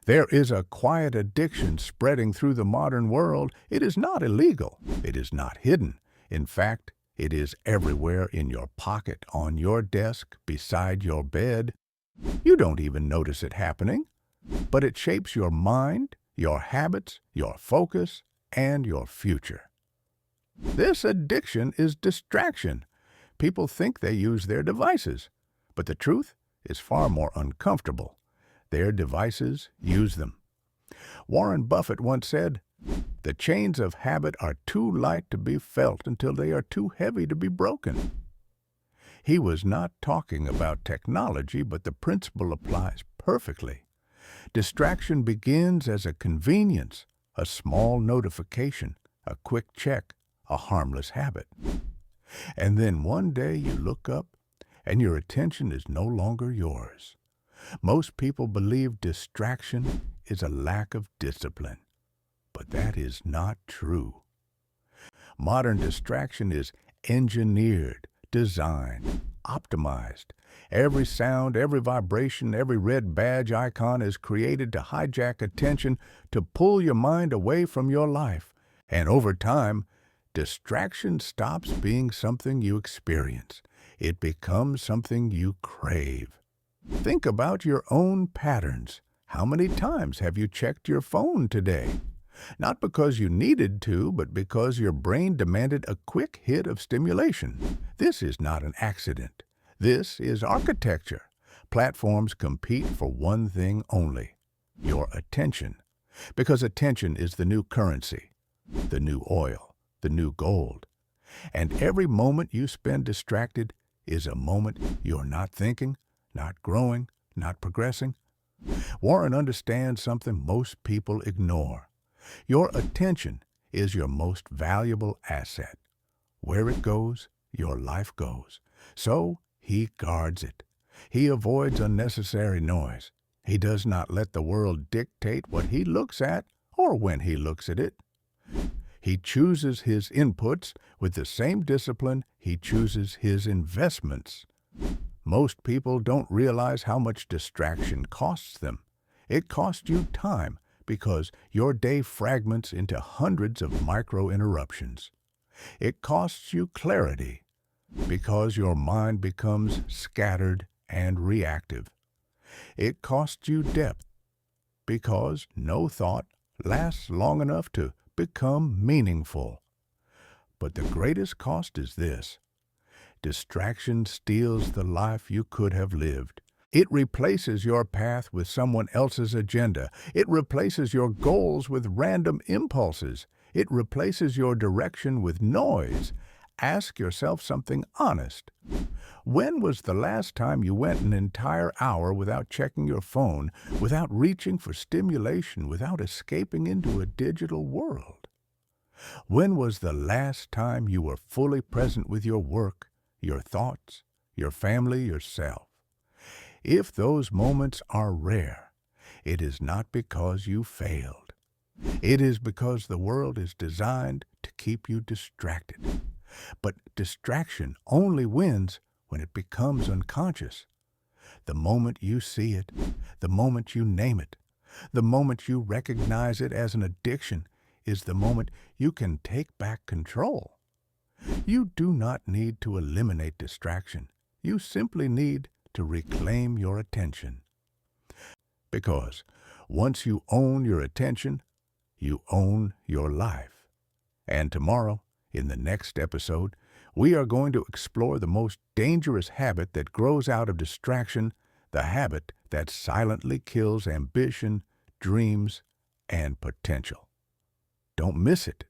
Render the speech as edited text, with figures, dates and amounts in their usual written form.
There is a quiet addiction spreading through the modern world. It is not illegal. It is not hidden. In fact, it is everywhere in your pocket, on your desk, beside your bed. You don't even notice it happening, but it shapes your mind, your habits, your focus, and your future. This addiction is distraction. People think they use their devices, but the truth is far more uncomfortable. Their devices use them. Warren Buffett once said, "The chains of habit are too light to be felt until they are too heavy to be broken." He was not talking about technology, but the principle applies perfectly. Distraction begins as a convenience, a small notification, a quick check, a harmless habit. And then one day you look up and your attention is no longer yours. Most people believe distraction is a lack of discipline, but that is not true. Modern distraction is engineered, designed, optimized. Every sound, every vibration, every red badge icon is created to hijack attention, to pull your mind away from your life. And over time, distraction stops being something you experience. It becomes something you crave. Think about your own patterns. How many times have you checked your phone today? Not because you needed to, but because your brain demanded a quick hit of stimulation. This is not an accident. This is architecture. Platforms compete for one thing only: your attention. Because attention is the new currency, the new oil, the new gold. And every moment you spend distracted is a moment you're not thinking, not growing, not progressing. Warren understands something most people ignore. Your attention is your most valuable asset. Where it goes, your life goes. So he guards it. He avoids unnecessary noise. He does not let the world dictate what he looks at or when he looks at it. He chooses his inputs with the same discipline he chooses his investments. Most people don't realize how much distraction costs them. It costs you time because your day fragments into hundreds of micro-interruptions. It costs you clarity because your mind becomes scattered and reactive. It costs you depth because no thought lasts long enough to become meaningful. But the greatest cost is this: distraction steals the life you could have lived. It replaces your path with someone else's agenda. It replaces your goals with random impulses. It replaces your direction with noise. Ask yourself something honest. When was the last time you went an entire hour without checking your phone, without reaching for stimulation, without escaping into a digital world? When was the last time you were fully present with your work, your thoughts, your family, yourself? If those moments are rare, it is not because you failed. It is because the world is designed to keep you distracted. But distraction only wins when it becomes unconscious. The moment you see it, the moment you name it, the moment you recognize it as an addiction is the moment you can take back control. You do not need to eliminate distraction. You simply need to reclaim your attention. Because once you own your attention, you own your life. And tomorrow, in the next episode, we are going to explore the most dangerous habit that grows out of distraction, the habit that silently kills ambition, dreams, and potential. Don't miss it.